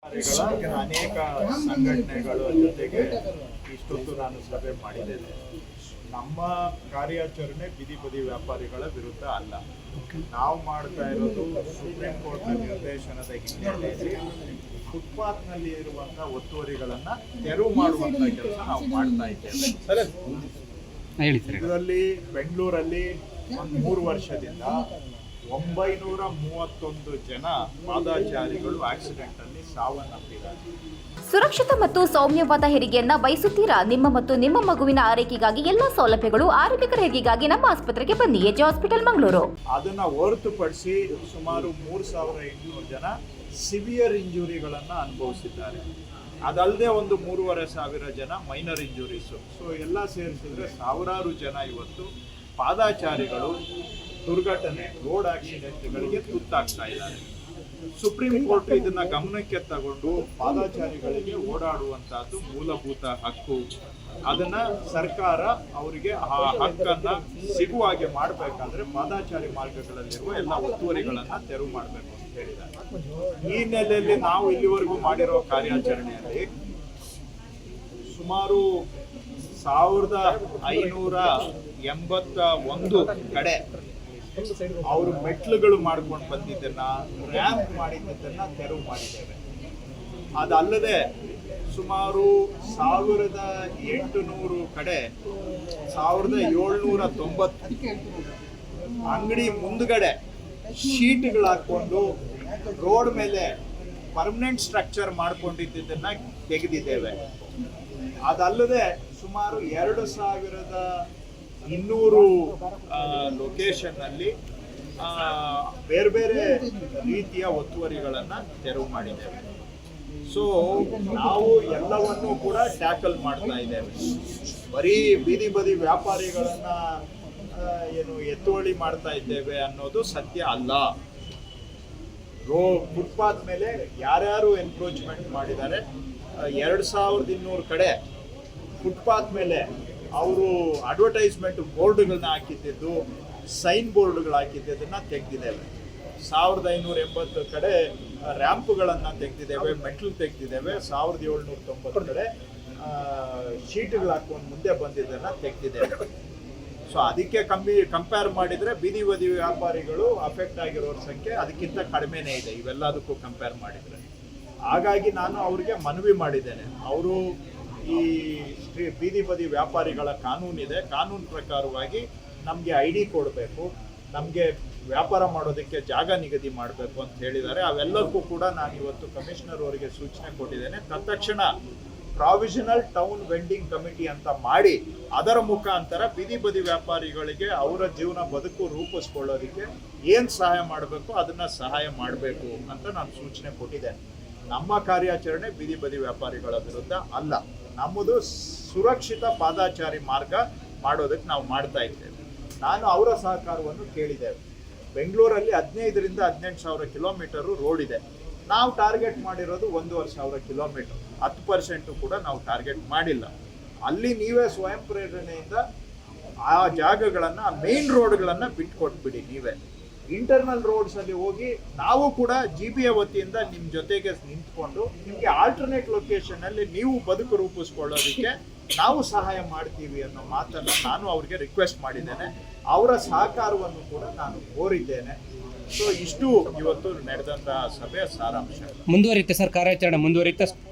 ಅನೇಕ ಸಂಘಟನೆಗಳ ಜೊತೆಗೆ ಇಷ್ಟೊತ್ತು ನಾನು ಸಭೆ ಮಾಡಿದ್ದೇನೆ. ನಮ್ಮ ಕಾರ್ಯಾಚರಣೆ ಬೀದಿ ಬದಿ ವ್ಯಾಪಾರಿಗಳ ವಿರುದ್ಧ ಅಲ್ಲ. ನಾವು ಮಾಡ್ತಾ ಇರೋದು ಸುಪ್ರೀಂ ಕೋರ್ಟ್ನ ನಿರ್ದೇಶನದ ಹಿನ್ನೆಲೆಯಲ್ಲಿ ಫುಟ್ಪಾತ್ನಲ್ಲಿ ಇರುವಂತಹ ಒತ್ತುವರಿಗಳನ್ನು ತೆರವು ಮಾಡುವಂಥ ಕೆಲಸ ನಾವು ಮಾಡ್ತಾ ಇದ್ದೇವೆ. ಇದರಲ್ಲಿ ಬೆಂಗಳೂರಲ್ಲಿ ಒಂದು 3 ವರ್ಷದಿಂದ 931 ಜನ ಪಾದಾಚಾರಿಗಳು ಆಕ್ಸಿಡೆಂಟ್ ಅಲ್ಲಿ ಸಾವನ್ನಪ್ಪಿದ್ದಾರೆ. ಸುರಕ್ಷಿತ ಮತ್ತು ಸೌಮ್ಯವಾದ ಹೆರಿಗೆಯನ್ನ ಬಯಸುತ್ತೀರಾ? ನಿಮ್ಮ ಮತ್ತು ನಿಮ್ಮ ಮಗುವಿನ ಆರೈಕೆಗಾಗಿ ಎಲ್ಲ ಸೌಲಭ್ಯಗಳು, ಆರೋಗ್ಯಕರ ಹೆರಿಗೆಗಾಗಿ ನಮ್ಮ ಆಸ್ಪತ್ರೆಗೆ ಬನ್ನಿ. AJ hospital Mangaluru. ಅದನ್ನ ಹೊರತುಪಡಿಸಿ ಸುಮಾರು 3800 ಜನ ಸಿವಿಯರ್ ಇಂಜುರಿಗಳನ್ನು ಅನುಭವಿಸಿದ್ದಾರೆ. ಅದಲ್ಲದೆ ಒಂದು 3500 ಜನ ಮೈನರ್ ಇಂಜುರೀಸು. ಸೊ ಎಲ್ಲ ಸೇರಿಸಿದ್ರೆ ಸಾವಿರಾರು ಜನ ಇವತ್ತು ಪಾದಾಚಾರಿಗಳು ದುರ್ಘಟನೆ, ರೋಡ್ ಆಕ್ಸಿಡೆಂಟ್ಗಳಿಗೆ ತುತ್ತಾಗ್ತಾ ಇದ್ದಾರೆ. ಸುಪ್ರೀಂ ಕೋರ್ಟ್ ಇದನ್ನ ಗಮನಕ್ಕೆ ತಗೊಂಡು ಪಾದಾಚಾರಿಗಳಿಗೆ ಓಡಾಡುವಂತಹದ್ದು ಮೂಲಭೂತ ಹಕ್ಕು, ಅದನ್ನ ಸರ್ಕಾರ ಅವರಿಗೆ ಆ ಹಕ್ಕನ್ನ ಸಿಗುವ ಹಾಗೆ ಮಾಡಬೇಕಾದ್ರೆ ಪಾದಾಚಾರಿ ಮಾರ್ಗಗಳಲ್ಲಿರುವ ಎಲ್ಲ ಒತ್ತುವರಿಗಳನ್ನ ತೆರವು ಮಾಡಬೇಕು ಅಂತ ಹೇಳಿದ್ದಾರೆ. ಈ ನೆಲೆಯಲ್ಲಿ ನಾವು ಇಲ್ಲಿವರೆಗೂ ಮಾಡಿರೋ ಕಾರ್ಯಾಚರಣೆಯಲ್ಲಿ ಸುಮಾರು 1581 ಕಡೆ ಅವರು ಮೆಟ್ಲುಗಳು ಮಾಡ್ಕೊಂಡು ಬಂದಿದ್ದನ್ನ, ರ್ಯಾಂಪ್ ಮಾಡಿದ್ದನ್ನ ತೆರವು ಮಾಡಿದ್ದೇವೆ. ಅದಲ್ಲದೆ ಸುಮಾರು 1800 ಕಡೆ 1790 ಅಂಗಡಿ ಮುಂದ್ಗಡೆ ಶೀಟ್ಗಳು ಹಾಕೊಂಡು ರೋಡ್ ಮೇಲೆ ಪರ್ಮನೆಂಟ್ ಸ್ಟ್ರಕ್ಚರ್ ಮಾಡ್ಕೊಂಡಿದ್ದನ್ನ ತೆಗೆದಿದ್ದೇವೆ. ಅದಲ್ಲದೆ ಸುಮಾರು 2200 ಲೊಕೇಶನ್ ಅಲ್ಲಿ ಬೇರೆ ಬೇರೆ ರೀತಿಯ ಒತ್ತುವರಿಗಳನ್ನ ತೆರವು ಮಾಡಿದ್ದೇವೆ. ಸೊ ನಾವು ಎಲ್ಲವನ್ನೂ ಕೂಡ ಟ್ಯಾಕಲ್ ಮಾಡ್ತಾ ಇದ್ದೇವೆ. ಬರೀ ಬೀದಿ ಬದಿ ವ್ಯಾಪಾರಿಗಳನ್ನ ಎತ್ತುವಳಿ ಮಾಡ್ತಾ ಇದ್ದೇವೆ ಅನ್ನೋದು ಸತ್ಯ ಅಲ್ಲ. ಫುಟ್ಪಾತ್ ಮೇಲೆ ಯಾರ್ಯಾರು ಎನ್ಕ್ರೋಚ್ಮೆಂಟ್ ಮಾಡಿದ್ದಾರೆ, 2200 ಕಡೆ ಫುಟ್ಪಾತ್ ಮೇಲೆ ಅವರು ಅಡ್ವರ್ಟೈಸ್ಮೆಂಟ್ ಬೋರ್ಡ್ಗಳನ್ನ ಹಾಕಿದ್ದು, ಸೈನ್ ಬೋರ್ಡ್ಗಳು ಹಾಕಿದ್ದನ್ನ ತೆಗೆದಿದ್ದೇವೆ. 1580 ಕಡೆ ರ್ಯಾಂಪ್ಗಳನ್ನು ತೆಗೆದಿದ್ದೇವೆ, ಮೆಟ್ಲು ತೆಗೆದಿದ್ದೇವೆ. 1790 ಕಡೆ ಶೀಟ್ಗಳು ಹಾಕೊಂಡು ಮುಂದೆ ಬಂದಿದ್ದನ್ನ ತೆಗೆದಿದ್ದೇವೆ. ಸೊ ಅದಕ್ಕೆ ಕಂಪೇರ್ ಮಾಡಿದರೆ ಬೀದಿ ಬದಿ ವ್ಯಾಪಾರಿಗಳು ಅಫೆಕ್ಟ್ ಆಗಿರೋರ ಸಂಖ್ಯೆ ಅದಕ್ಕಿಂತ ಕಡಿಮೆನೇ ಇದೆ ಇವೆಲ್ಲದಕ್ಕೂ ಕಂಪೇರ್ ಮಾಡಿದರೆ. ಹಾಗಾಗಿ ನಾನು ಅವ್ರಿಗೆ ಮನವಿ ಮಾಡಿದ್ದೇನೆ. ಅವರು ಈ ಬೀದಿ ಬದಿ ವ್ಯಾಪಾರಿಗಳ ಕಾನೂನಿದೆ, ಕಾನೂನು ಪ್ರಕಾರವಾಗಿ ನಮಗೆ ID ಕೊಡಬೇಕು, ನಮಗೆ ವ್ಯಾಪಾರ ಮಾಡೋದಕ್ಕೆ ಜಾಗ ನಿಗದಿ ಮಾಡಬೇಕು ಅಂತ ಹೇಳಿದ್ದಾರೆ. ಅವೆಲ್ಲಕ್ಕೂ ಕೂಡ ನಾನು ಇವತ್ತು ಕಮಿಷನರ್ ಅವರಿಗೆ ಸೂಚನೆ ಕೊಟ್ಟಿದ್ದೇನೆ. ತತ್ಕ್ಷಣ ಪ್ರಾವಿಷನಲ್ ಟೌನ್ ವೆಂಡಿಂಗ್ ಕಮಿಟಿ ಅಂತ ಮಾಡಿ ಅದರ ಮುಖಾಂತರ ಬೀದಿ ಬದಿ ವ್ಯಾಪಾರಿಗಳಿಗೆ ಅವರ ಜೀವನ ಬದುಕು ರೂಪಿಸ್ಕೊಳ್ಳೋದಕ್ಕೆ ಏನು ಸಹಾಯ ಮಾಡಬೇಕು ಅದನ್ನ ಸಹಾಯ ಮಾಡಬೇಕು ಅಂತ ನಾನು ಸೂಚನೆ ಕೊಟ್ಟಿದ್ದೇನೆ. ನಮ್ಮ ಕಾರ್ಯಾಚರಣೆ ಬೀದಿ ಬದಿ ವ್ಯಾಪಾರಿಗಳ ವಿರುದ್ಧ ಅಲ್ಲ, ನಮ್ಮದು ಸುರಕ್ಷಿತ ಪಾದಾಚಾರಿ ಮಾರ್ಗ ಮಾಡೋದಕ್ಕೆ ನಾವು ಮಾಡ್ತಾ ಇದ್ದೇವೆ. ನಾನು ಅವರ ಸಹಕಾರವನ್ನು ಕೇಳಿದ್ದೇವೆ. ಬೆಂಗಳೂರಲ್ಲಿ 15,000 to 18,000 ಕಿಲೋಮೀಟರು ರೋಡ್ ಇದೆ. ನಾವು ಟಾರ್ಗೆಟ್ ಮಾಡಿರೋದು 1,500 ಕಿಲೋಮೀಟರ್. 10% ಕೂಡ ನಾವು ಟಾರ್ಗೆಟ್ ಮಾಡಿಲ್ಲ. ಅಲ್ಲಿ ನೀವೇ ಸ್ವಯಂ ಪ್ರೇರಣೆಯಿಂದ ಆ ಜಾಗಗಳನ್ನು, ಆ ಮೇನ್ ರೋಡ್ಗಳನ್ನು ಬಿಟ್ಕೊಟ್ಬಿಡಿ. ನೀವೇ ಇಂಟರ್ನಲ್ ರೋಡ್ಸ್ ಅಲ್ಲಿ ಹೋಗಿ ನಾವು ಕೂಡ GBA ವತಿಯಿಂದ ನಿಮ್ಮ ಜೊತೆಗೆ ನಿಂತ್ಕೊಂಡು ನಿಮಗೆ ಆಲ್ಟರ್ನೇಟ್ ಲೊಕೇಶನ್ ಅಲ್ಲಿ ನೀವು ಬದುಕು ರೂಪಿಸ್ಕೊಳ್ಳೋದಕ್ಕೆ ನಾವು ಸಹಾಯ ಮಾಡ್ತೀವಿ ಅನ್ನೋ ಮಾತನ್ನು ನಾನು ಅವ್ರಿಗೆ ರಿಕ್ವೆಸ್ಟ್ ಮಾಡಿದ್ದೇನೆ. ಅವರ ಸಹಕಾರವನ್ನು ಕೂಡ ನಾನು ಕೋರಿದ್ದೇನೆ. ಸೊ ಇಷ್ಟು ಇವತ್ತು ನಡೆದಂತಹ ಸಭೆಯ ಸಾರಾಂಶ. ಮುಂದುವರಿಯುತ್ತೆ ಸರ್ ಕಾರ್ಯಾಚರಣೆ ಮುಂದುವರಿಯುತ್ತೆ.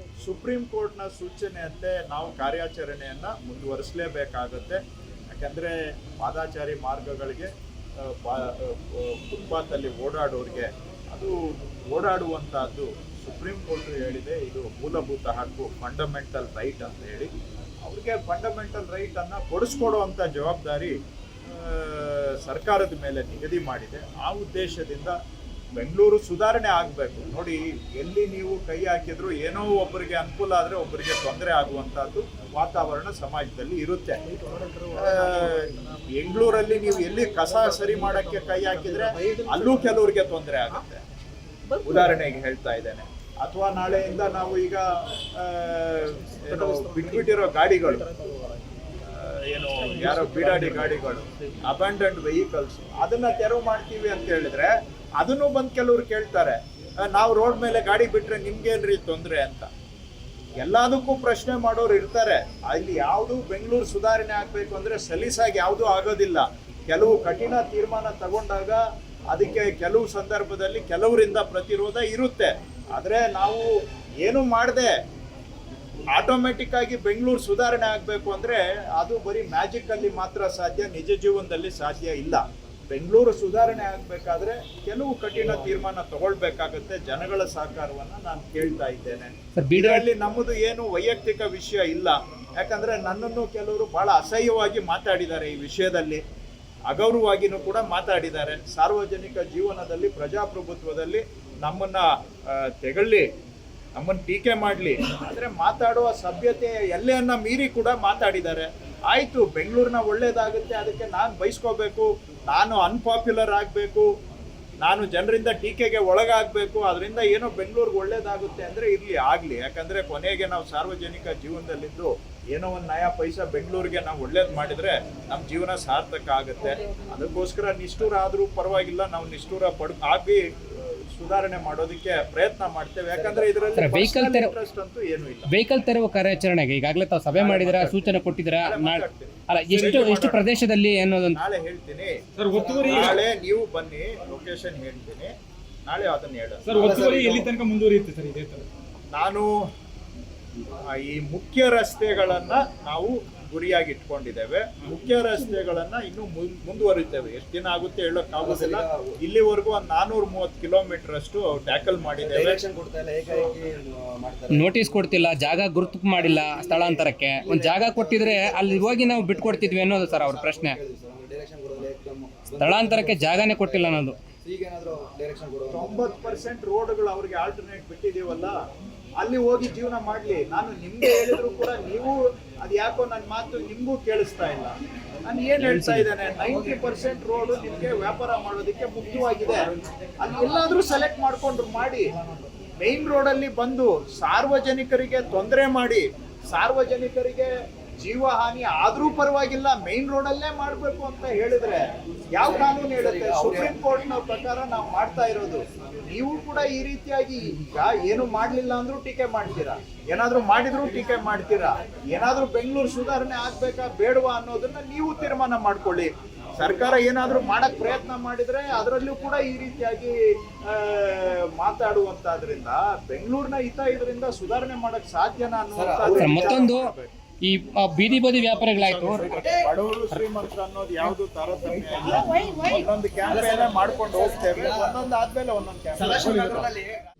ಸುಪ್ರೀಂ ಕೋರ್ಟ್ನ ಸೂಚನೆಯಂತೆ ನಾವು ಕಾರ್ಯಾಚರಣೆಯನ್ನ ಮುಂದುವರಿಸಲೇಬೇಕಾಗುತ್ತೆ. ಯಾಕಂದ್ರೆ ಪಾದಾಚಾರಿ ಮಾರ್ಗಗಳಿಗೆ ಫುಟ್ಪಾತಲ್ಲಿ ಓಡಾಡೋರಿಗೆ ಅದು ಓಡಾಡುವಂತಹದ್ದು ಸುಪ್ರೀಂ ಕೋರ್ಟ್ ಹೇಳಿದೆ, ಇದು ಮೂಲಭೂತ ಹಕ್ಕು, ಫಂಡಮೆಂಟಲ್ ರೈಟ್ ಅಂತ ಹೇಳಿ. ಅವ್ರಿಗೆ ಫಂಡಮೆಂಟಲ್ ರೈಟ್ ಅನ್ನ ಕೊಡಿಸ್ಕೊಡುವಂತ ಜವಾಬ್ದಾರಿ ಸರ್ಕಾರದ ಮೇಲೆ ನಿಗದಿ ಮಾಡಿದೆ. ಆ ಉದ್ದೇಶದಿಂದ ಬೆಂಗಳೂರು ಸುಧಾರಣೆ ಆಗಬೇಕು. ನೋಡಿ, ಎಲ್ಲಿ ನೀವು ಕೈ ಹಾಕಿದ್ರು ಏನೋ ಒಬ್ಬರಿಗೆ ಅನುಕೂಲ ಆದರೆ ಒಬ್ಬರಿಗೆ ತೊಂದರೆ ಆಗುವಂತಹದ್ದು ವಾತಾವರಣ ಸಮಾಜದಲ್ಲಿ ಇರುತ್ತೆ. ಬೆಂಗಳೂರಲ್ಲಿ ನೀವು ಎಲ್ಲಿ ಕಸ ಸರಿ ಮಾಡೋಕ್ಕೆ ಕೈ ಹಾಕಿದ್ರೆ ಅಲ್ಲೂ ಕೆಲವರಿಗೆ ತೊಂದರೆ ಆಗುತ್ತೆ. ಉದಾಹರಣೆಗೆ ಹೇಳ್ತಾ ಇದ್ದೇನೆ. ಅಥವಾ ನಾಳೆಯಿಂದ ನಾವು ಈಗ ಬಿಟ್ಬಿಟ್ಟಿರೋ ಗಾಡಿಗಳು, ಯಾರೋ ಬೀಡಾಡಿ ಗಾಡಿಗಳು, ಅಬಂಡನ್ಡ್ ವೆಹಿಕಲ್ಸ್, ಅದನ್ನ ತೆರವು ಮಾಡ್ತೀವಿ ಅಂತ ಹೇಳಿದ್ರೆ ಅದನ್ನು ಬಂದು ಕೆಲವರು ಕೇಳ್ತಾರೆ, ನಾವು ರೋಡ್ ಮೇಲೆ ಗಾಡಿ ಬಿಟ್ರೆ ನಿಮ್ಗೇನ್ರಿ ತೊಂದರೆ ಅಂತ. ಎಲ್ಲದಕ್ಕೂ ಪ್ರಶ್ನೆ ಮಾಡೋರು ಇರ್ತಾರೆ. ಅಲ್ಲಿ ಯಾವುದು ಬೆಂಗಳೂರು ಸುಧಾರಣೆ ಆಗಬೇಕು ಅಂದರೆ ಸಲೀಸಾಗಿ ಯಾವುದೂ ಆಗೋದಿಲ್ಲ. ಕೆಲವು ಕಠಿಣ ತೀರ್ಮಾನ ತಗೊಂಡಾಗ ಅದಕ್ಕೆ ಕೆಲವು ಸಂದರ್ಭದಲ್ಲಿ ಕೆಲವರಿಂದ ಪ್ರತಿರೋಧ ಇರುತ್ತೆ. ಆದರೆ ನಾವು ಏನು ಮಾಡದೆ ಆಟೋಮೆಟಿಕ್ ಆಗಿ ಬೆಂಗಳೂರು ಸುಧಾರಣೆ ಆಗಬೇಕು ಅಂದರೆ ಅದು ಬರೀ ಮ್ಯಾಜಿಕಲ್ಲಿ ಮಾತ್ರ ಸಾಧ್ಯ, ನಿಜ ಜೀವನದಲ್ಲಿ ಸಾಧ್ಯ ಇಲ್ಲ. ಬೆಂಗಳೂರು ಸುಧಾರಣೆ ಆಗಬೇಕಾದ್ರೆ ಕೆಲವು ಕಠಿಣ ತೀರ್ಮಾನ ತಗೊಳ್ಬೇಕಾಗುತ್ತೆ. ಜನಗಳ ಸಹಕಾರವನ್ನು ನಾನು ಕೇಳ್ತಾ ಇದ್ದೇನೆ. ಇದರಲ್ಲಿ ನಮ್ಮದು ಏನು ವೈಯಕ್ತಿಕ ವಿಷಯ ಇಲ್ಲ. ಯಾಕಂದರೆ ನನ್ನನ್ನು ಕೆಲವರು ಭಾಳ ಅಸಹ್ಯವಾಗಿ ಮಾತಾಡಿದ್ದಾರೆ ಈ ವಿಷಯದಲ್ಲಿ, ಅಗೌರವವಾಗಿಯೂ ಕೂಡ ಮಾತಾಡಿದ್ದಾರೆ. ಸಾರ್ವಜನಿಕ ಜೀವನದಲ್ಲಿ ಪ್ರಜಾಪ್ರಭುತ್ವದಲ್ಲಿ ನಮ್ಮನ್ನು ತೆಗಳ್ಳಿ, ನಮ್ಮನ್ನು ಟೀಕೆ ಮಾಡಲಿ, ಆದರೆ ಮಾತಾಡುವ ಸಭ್ಯತೆಯ ಎಲ್ಲೆಯನ್ನು ಮೀರಿ ಕೂಡ ಮಾತಾಡಿದ್ದಾರೆ. ಆಯಿತು, ಬೆಂಗಳೂರಿನ ಒಳ್ಳೇದಾಗುತ್ತೆ, ಅದಕ್ಕೆ ನಾನು ಬಯಸ್ಕೋಬೇಕು, ನಾನು ಅನ್ಪಾಪ್ಯುಲರ್ ಆಗಬೇಕು, ನಾನು ಜನರಿಂದ ಟೀಕೆಗೆ ಒಳಗಾಗಬೇಕು, ಅದರಿಂದ ಏನೋ ಬೆಂಗಳೂರಿಗೆ ಒಳ್ಳೇದಾಗುತ್ತೆ ಅಂದರೆ ಇರಲಿ, ಆಗಲಿ. ಯಾಕಂದರೆ ಕೊನೆಗೆ ನಾವು ಸಾರ್ವಜನಿಕ ಜೀವನದಲ್ಲಿದ್ದು ಏನೋ ಒಂದು ನಯಾ ಪೈಸಾ ಬೆಂಗಳೂರಿಗೆ ನಾವು ಒಳ್ಳೇದು ಮಾಡಿದರೆ ನಮ್ಮ ಜೀವನ ಸಾರ್ಥಕ ಆಗುತ್ತೆ. ಅದಕ್ಕೋಸ್ಕರ ನಿಷ್ಠೂರ ಆದರೂ ಪರವಾಗಿಲ್ಲ, ನಾವು ನಿಷ್ಠೂರ ಆಗಿ ಸುಧಾರಣೆ ಮಾಡೋದಕ್ಕೆ ಪ್ರಯತ್ನ ಮಾಡ್ತೇವೆ. ಯಾಕಂದ್ರೆ ಇದರಲ್ಲಿ ಇಂಟ್ರೆಸ್ಟ್ ಅಂತೂ ಏನೂ ಇಲ್ಲ. ವೆಹಿಕಲ್ ತೆರವು ಕಾರ್ಯಾಚರಣೆಗೆ ಈಗಾಗಲೇ ತಾವು ಸಭೆ ಮಾಡಿದಿರಾ, ಸೂಚನೆ ಕೊಟ್ಟಿದ್ದೀರಾ? ಅಲ್ಲ, ಎಷ್ಟು ಪ್ರದೇಶದಲ್ಲಿ ಅನ್ನೋದು ನಾಳೆ ಹೇಳ್ತೀನಿ. ನಾಳೆ ನೀವು ಬನ್ನಿ, ಲೊಕೇಶನ್ ಹೇಳ್ತೀನಿ, ನಾಳೆ ಅದನ್ನ ಹೇಳ. ನಾನು ಈ ಮುಖ್ಯ ರಸ್ತೆಗಳನ್ನ ನಾವು ಗುರಿಯಾಗಿ ಇಟ್ಕೊಂಡಿದ್ದೇವೆ. ಮುಖ್ಯ ರಸ್ತೆಗಳನ್ನ ಇನ್ನೂ ಮುಂದುವರಿತೇವೆ. ಎಷ್ಟು ದಿನ ಆಗುತ್ತೆ ಹೇಳೋಕ್ಕಾಗೋದಿಲ್ಲ. ಇಲ್ಲಿವರೆಗೂ ಒಂದು 430 ಕಿಲೋಮೀಟರ್ ಅಷ್ಟು ಟ್ಯಾಕಲ್ ಮಾಡಿದ್ದೇವೆ. ನೋಟಿಸ್ ಕೊಡ್ತಿಲ್ಲ, ಜಾಗ ಗುರುತು ಮಾಡಿಲ್ಲ ಸ್ಥಳಾಂತರಕ್ಕೆ. ಒಂದು ಜಾಗ ಕೊಟ್ಟಿದ್ರೆ ಅಲ್ಲಿ ಹೋಗಿ ನಾವು ಬಿಟ್ಕೊಡ್ತಿದ್ವಿ ಅನ್ನೋದು ಸರ್ ಅವ್ರ ಪ್ರಶ್ನೆ. ಸ್ಥಳಾಂತರಕ್ಕೆ ಜಾಗನೇ ಕೊಟ್ಟಿಲ್ಲ ಅನ್ನೋದು. 90% ರೋಡ್ಗಳು ಅವ್ರಿಗೆ ಆಲ್ಟರ್ನೇಟ್ ಬಿಟ್ಟಿದೀವಲ್ಲ, ಅಲ್ಲಿ ಹೋಗಿ ಜೀವನ ಮಾಡ್ಲಿ. ನಾನು ನಿಮ್ಗೆ ಹೇಳಿದ್ರು ಕೂಡ ನೀವು ಅದು ಯಾಕೋ ನನ್ನ ಮಾತು ನಿಮ್ಗೂ ಕೇಳಿಸ್ತಾ ಇಲ್ಲ. ನಾನು ಏನ್ ಹೇಳ್ತಾ ಇದ್ದೇನೆ, 90% ರೋಡು ನಿಮ್ಗೆ ವ್ಯಾಪಾರ ಮಾಡೋದಕ್ಕೆ ಮುಖ್ಯವಾಗಿದೆ. ಅಲ್ಲಿ ಎಲ್ಲಾದ್ರೂ ಸೆಲೆಕ್ಟ್ ಮಾಡ್ಕೊಂಡ್ರು ಮಾಡಿ. ಮೈನ್ ರೋಡಲ್ಲಿ ಬಂದು ಸಾರ್ವಜನಿಕರಿಗೆ ತೊಂದರೆ ಮಾಡಿ, ಸಾರ್ವಜನಿಕರಿಗೆ ಜೀವಹಾನಿ ಆದ್ರೂ ಪರವಾಗಿಲ್ಲ, ಮೈನ್ ರೋಡಲ್ಲೇ ಮಾಡಬೇಕು ಅಂತ ಹೇಳಿದ್ರೆ ಯಾವ ಕಾನೂನು ಹೇಳುತ್ತೆ? ಸುಪ್ರೀಂ ಕೋರ್ಟ್ನ ಪ್ರಕಾರ ನಾವು ಮಾಡ್ತಾ ಇರೋದು. ನೀವು ಕೂಡ ಈ ರೀತಿಯಾಗಿ ಈಗ ಏನು ಮಾಡಲಿಲ್ಲ ಅಂದ್ರೂ ಟೀಕೆ ಮಾಡ್ತೀರಾ, ಏನಾದ್ರೂ ಮಾಡಿದ್ರು ಟೀಕೆ ಮಾಡ್ತೀರಾ. ಏನಾದ್ರೂ ಬೆಂಗಳೂರು ಸುಧಾರಣೆ ಆಗ್ಬೇಕಾ ಬೇಡವಾ ಅನ್ನೋದನ್ನ ನೀವು ತೀರ್ಮಾನ ಮಾಡ್ಕೊಳ್ಳಿ. ಸರ್ಕಾರ ಏನಾದ್ರೂ ಮಾಡಕ್ ಪ್ರಯತ್ನ ಮಾಡಿದ್ರೆ ಅದರಲ್ಲೂ ಕೂಡ ಈ ರೀತಿಯಾಗಿ ಮಾತಾಡುವಂತಾದ್ರಿಂದ ಬೆಂಗಳೂರಿನ ಹಿತ ಇದರಿಂದ ಸುಧಾರಣೆ ಮಾಡಕ್ ಸಾಧ್ಯನಾ ಅನ್ನುವಂತ. ಮತ್ತೊಂದು, ಈ ಬೀದಿ ಬದಿ ವ್ಯಾಪಾರಿಗಳಾಯ್ತು, ಬಡವರು ಶ್ರೀಮಂತರು ಅನ್ನೋದು ಯಾವುದು ತಾರತಮ್ಯ ಇಲ್ಲ. ಒಂದೊಂದು ಕ್ಯಾಂಪೇನ್ ಮಾಡ್ಕೊಂಡು ಹೋಗ್ತೇವೆ, ಒಂದೊಂದು ಆದ್ಮೇಲೆ ಒಂದೊಂದು ಕ್ಯಾಂಪೇನ್.